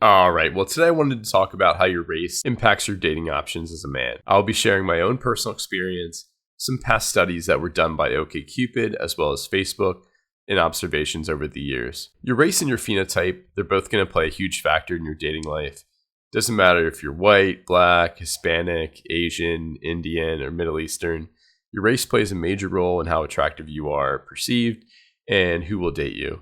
All right, well, today I wanted to talk about how your race impacts your dating options as a man. I'll be sharing my own personal experience, some past studies that were done by OkCupid, as well as Facebook, and observations over the years. Your race and your phenotype, they're both going to play a huge factor in your dating life. Doesn't matter if you're white, black, Hispanic, Asian, Indian, or Middle Eastern. Your race plays a major role in how attractive you are perceived and who will date you.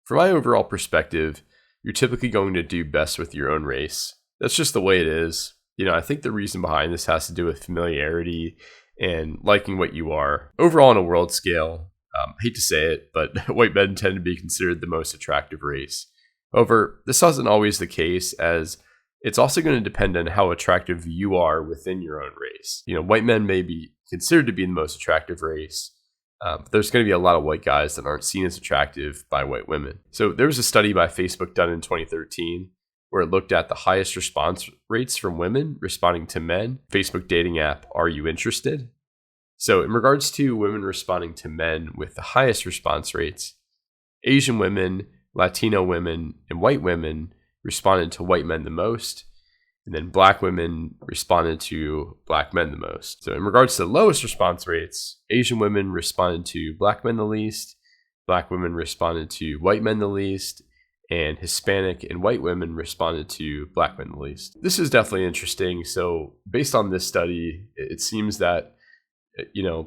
From my overall perspective, you're typically going to do best with your own race. That's just the way it is. I think the reason behind this has to do with familiarity and liking what you are. Overall, on a world scale, hate to say it, but white men tend to be considered the most attractive race. However, this isn't always the case, as it's also going to depend on how attractive you are within your own race. White men may be considered to be the most attractive race, but there's going to be a lot of white guys that aren't seen as attractive by white women. So there was a study by Facebook done in 2013 where it looked at the highest response rates from women responding to men. Facebook dating app, Are You Interested? So in regards to women responding to men with the highest response rates, Asian women, Latino women, and white women responded to white men the most. And then black women responded to black men the most. So in regards to the lowest response rates, Asian women responded to black men the least, black women responded to white men the least, and Hispanic and white women responded to black men the least. This is definitely interesting. So based on this study, it seems that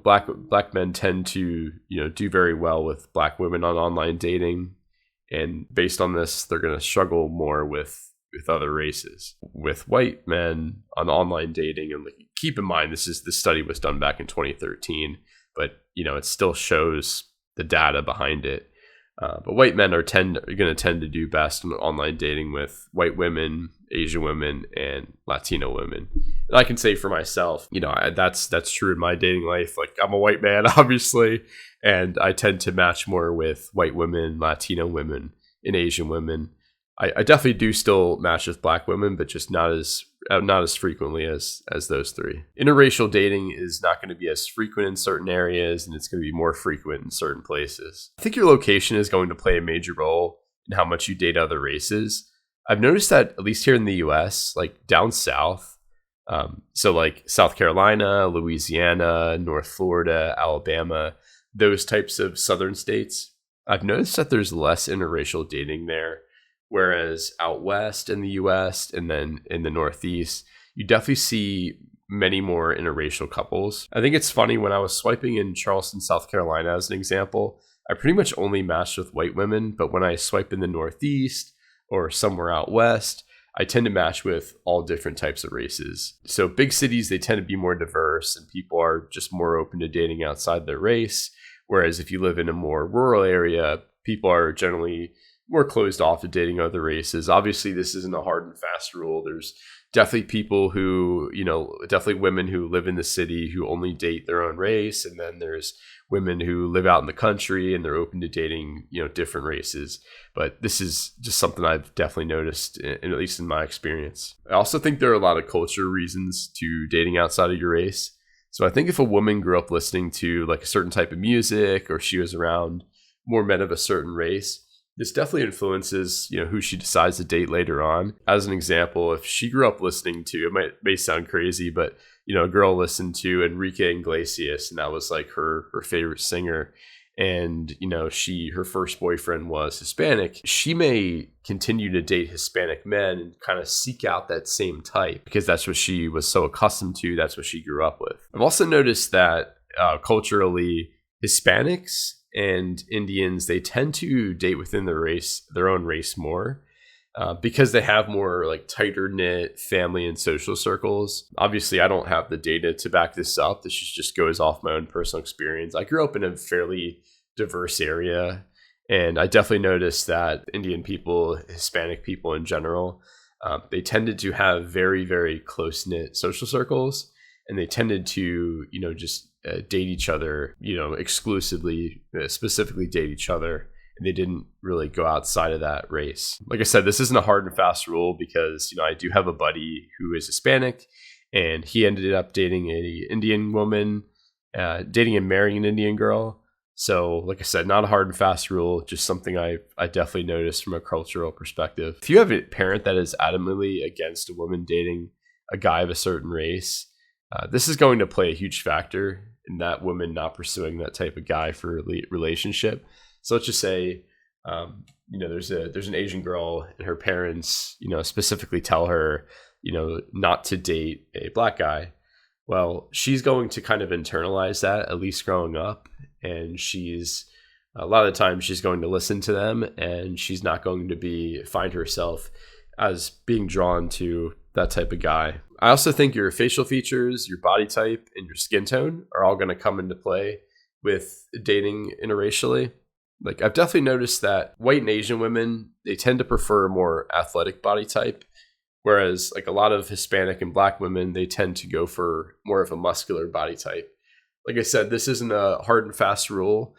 black men tend to do very well with black women on online dating, and based on this, they're going to struggle more with other races. With white men on online dating, and keep in mind this study was done back in 2013, but it still shows the data behind it. But white men are going to tend to do best in online dating with white women, Asian women, and Latino women. And I can say for myself, that's true in my dating life. I'm a white man, obviously, and I tend to match more with white women, Latino women, and Asian women. I definitely do still match with black women, but just not as frequently as those three. Interracial dating is not going to be as frequent in certain areas, and it's going to be more frequent in certain places. I think your location is going to play a major role in how much you date other races. I've noticed that, at least here in the US, down south, so South Carolina, Louisiana, North Florida, Alabama, those types of southern states, I've noticed that there's less interracial dating there. Whereas out west in the US and then in the Northeast, you definitely see many more interracial couples. I think it's funny, when I was swiping in Charleston, South Carolina as an example, I pretty much only matched with white women. But when I swipe in the Northeast or somewhere out west, I tend to match with all different types of races. So big cities, they tend to be more diverse and people are just more open to dating outside their race. Whereas if you live in a more rural area, people are generally more closed off to dating other races. Obviously, this isn't a hard and fast rule. There's definitely people who, definitely women who live in the city who only date their own race. And then there's women who live out in the country and they're open to dating, different races. But this is just something I've definitely noticed, at least in my experience. I also think there are a lot of cultural reasons to dating outside of your race. So I think if a woman grew up listening to a certain type of music, or she was around more men of a certain race, this definitely influences, who she decides to date later on. As an example, if she grew up listening to, it may sound crazy, but, a girl listened to Enrique Iglesias, and that was her favorite singer. And, her first boyfriend was Hispanic. She may continue to date Hispanic men and kind of seek out that same type because that's what she was so accustomed to. That's what she grew up with. I've also noticed that culturally, Hispanics and Indians, they tend to date within their own race more, because they have more tighter knit family and social circles. Obviously, I don't have the data to back this up. This just goes off my own personal experience. I grew up in a fairly diverse area, and I definitely noticed that Indian people, Hispanic people in general, they tended to have very, very close knit social circles, and they tended to, just date each other, exclusively, specifically date each other. And they didn't really go outside of that race. Like I said, this isn't a hard and fast rule because, I do have a buddy who is Hispanic, and he ended up dating an Indian woman, dating and marrying an Indian girl. So, like I said, not a hard and fast rule, just something I definitely noticed from a cultural perspective. If you have a parent that is adamantly against a woman dating a guy of a certain race, this is going to play a huge factor in that woman not pursuing that type of guy for a relationship. So let's just say, there's an Asian girl and her parents, specifically tell her, not to date a black guy. Well, she's going to kind of internalize that, at least growing up. And a lot of the time she's going to listen to them, and she's not going to find herself as being drawn to that type of guy. I also think your facial features, your body type, and your skin tone are all going to come into play with dating interracially. Like, I've definitely noticed that white and Asian women, they tend to prefer a more athletic body type, whereas like a lot of Hispanic and black women, they tend to go for more of a muscular body type. Like I said, this isn't a hard and fast rule,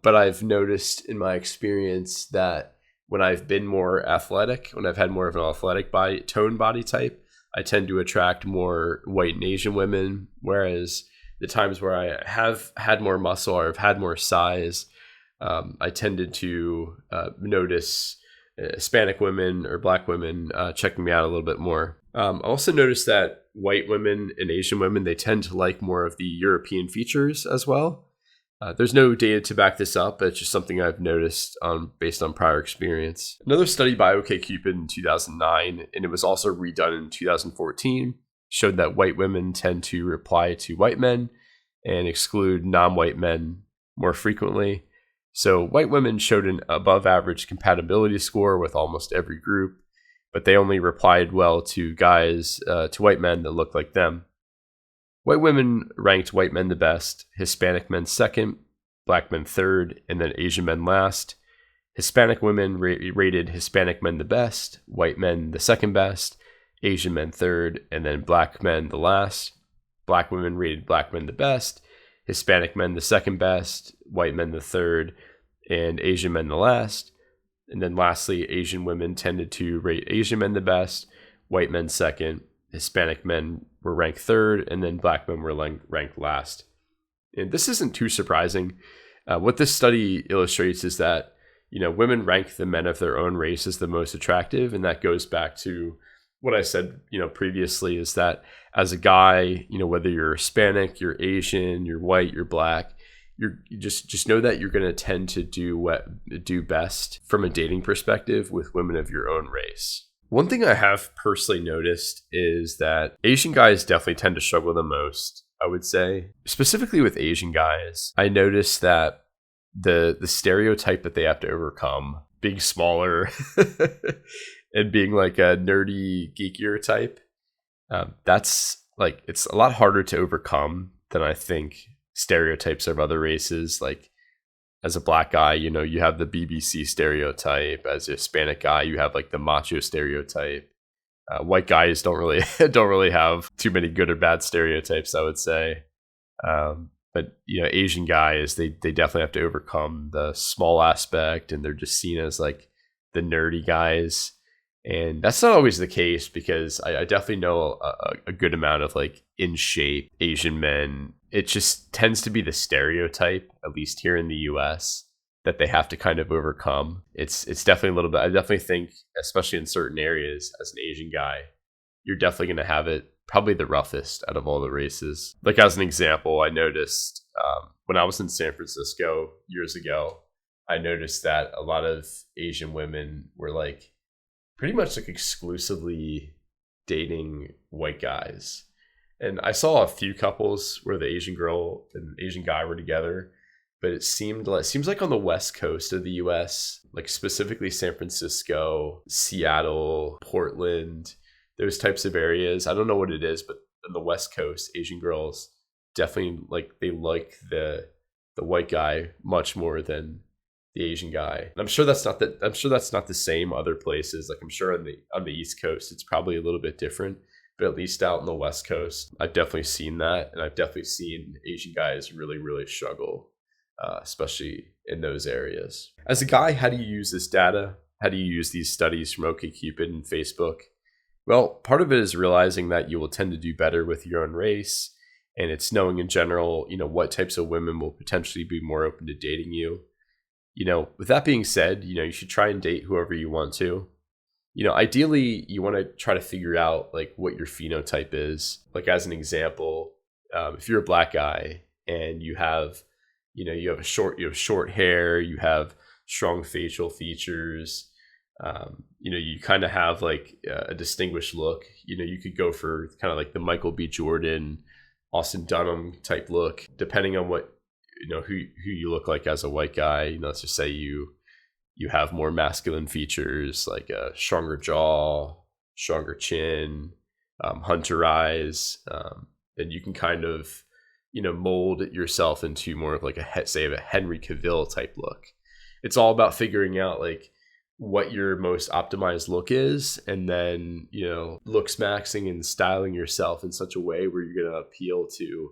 but I've noticed in my experience that when I've been more athletic, when I've had more of an athletic body type, I tend to attract more white and Asian women, whereas the times where I have had more muscle or I've had more size, I tended to notice Hispanic women or black women checking me out a little bit more. I also noticed that white women and Asian women, they tend to like more of the European features as well. There's no data to back this up, but it's just something I've noticed based on prior experience. Another study by OkCupid in 2009, and it was also redone in 2014, showed that white women tend to reply to white men and exclude non-white men more frequently. So white women showed an above average compatibility score with almost every group, but they only replied well to white men that looked like them. White women ranked white men the best, Hispanic men second, black men third, and then Asian men last. Hispanic women rated Hispanic men the best, white men the second best, Asian men third, and then black men the last. Black women rated black men the best, Hispanic men the second best, white men the third, and Asian men the last. And then lastly, Asian women tended to rate Asian men the best, white men second, Hispanic men were ranked third, and then black men were ranked last. And this isn't too surprising. What this study illustrates is that, women rank the men of their own race as the most attractive. And that goes back to what I said, previously, is that as a guy, whether you're Hispanic, you're Asian, you're white, you're black, you just know that you're going to tend to do best from a dating perspective with women of your own race. One thing I have personally noticed is that Asian guys definitely tend to struggle the most, I would say. Specifically with Asian guys, I noticed that the stereotype that they have to overcome, being smaller and being like a nerdy, geekier type, that's like, it's a lot harder to overcome than I think stereotypes of other races. Like, as a black guy, you have the BBC stereotype. As a Hispanic guy, you have like the macho stereotype. White guys don't really have too many good or bad stereotypes, I would say. But Asian guys, they definitely have to overcome the small aspect, and they're just seen as like the nerdy guys. And that's not always the case, because I definitely know a good amount of like in shape Asian men. It just tends to be the stereotype, at least here in the US, that they have to kind of overcome. It's definitely a little bit, I definitely think, especially in certain areas, as an Asian guy, you're definitely going to have it probably the roughest out of all the races. Like, as an example, I noticed when I was in San Francisco years ago, I noticed that a lot of Asian women were like pretty much like exclusively dating white guys. And I saw a few couples where the Asian girl and Asian guy were together, but it seems like on the West Coast of the US, like specifically San Francisco, Seattle, Portland, those types of areas. I don't know what it is, but on the West Coast, Asian girls definitely like the white guy much more than the Asian guy. And I'm sure that's not the same other places. Like, I'm sure on the East Coast it's probably a little bit different. But at least out in the West Coast, I've definitely seen that. And I've definitely seen Asian guys really, really struggle, especially in those areas. As a guy, how do you use this data? How do you use these studies from OkCupid and Facebook? Well, part of it is realizing that you will tend to do better with your own race. And it's knowing in general, what types of women will potentially be more open to dating you. With that being said, you should try and date whoever you want to. Ideally, you want to try to figure out like what your phenotype is. Like as an example, if you're a black guy and you have short hair, you have strong facial features, you kind of have like a distinguished look. You could go for kind of like the Michael B. Jordan, Austin Dunham type look, depending on what who you look like as a white guy. Let's just say you have more masculine features like a stronger jaw, stronger chin, hunter eyes. Then you can kind of mold yourself into more of like a Henry Cavill type look. It's all about figuring out like what your most optimized look is, and then looks maxing and styling yourself in such a way where you're going to appeal to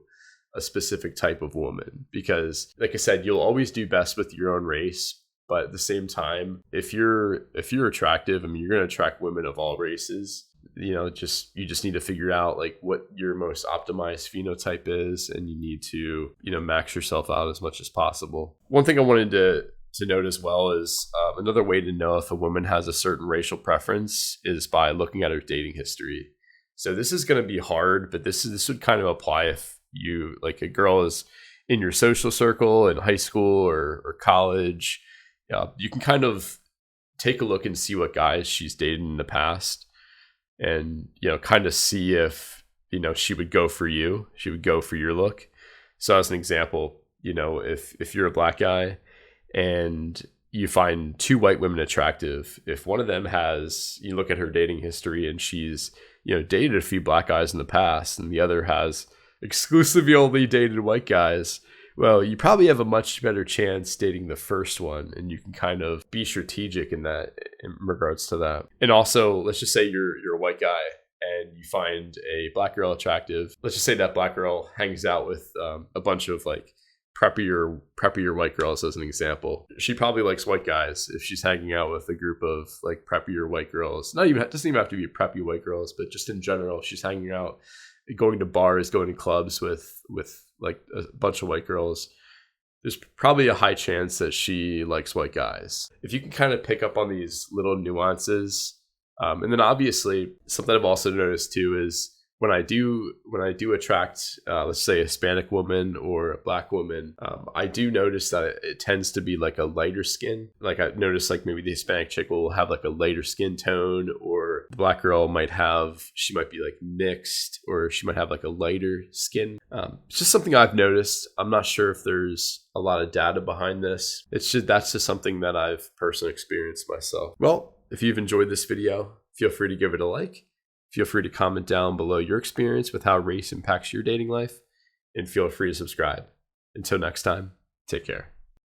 a specific type of woman. Because like I said, you'll always do best with your own race, but at the same time, if you're attractive, you're going to attract women of all races. You just need to figure out like what your most optimized phenotype is, and you need to max yourself out as much as possible. One thing I wanted to note as well is another way to know if a woman has a certain racial preference is by looking at her dating history. So this is going to be hard, but this would kind of apply if you like a girl is in your social circle in high school or college. You can kind of take a look and see what guys she's dated in the past, and kind of see if she would go for you, she would go for your look. So as an example, if you're a black guy and you find two white women attractive, if one of them you look at her dating history and she's dated a few black guys in the past, and the other has exclusively only dated white guys, well, you probably have a much better chance dating the first one, and you can kind of be strategic in regards to that. And also, let's just say you're a white guy and you find a black girl attractive. Let's just say that black girl hangs out with a bunch of like preppier white girls as an example. She probably likes white guys if she's hanging out with a group of like preppier white girls. It doesn't even have to be preppy white girls, but just in general, if she's hanging out, going to bars, going to clubs with like a bunch of white girls, there's probably a high chance that she likes white guys. If you can kind of pick up on these little nuances, and then obviously something I've also noticed too is when I do attract, let's say a Hispanic woman or a black woman, I do notice that it tends to be like a lighter skin. Like I noticed like maybe the Hispanic chick will have like a lighter skin tone, or the black girl she might be like mixed, or she might have like a lighter skin. It's just something I've noticed. I'm not sure if there's a lot of data behind this. That's just something that I've personally experienced myself. Well, if you've enjoyed this video, feel free to give it a like. Feel free to comment down below your experience with how race impacts your dating life, and feel free to subscribe. Until next time, take care.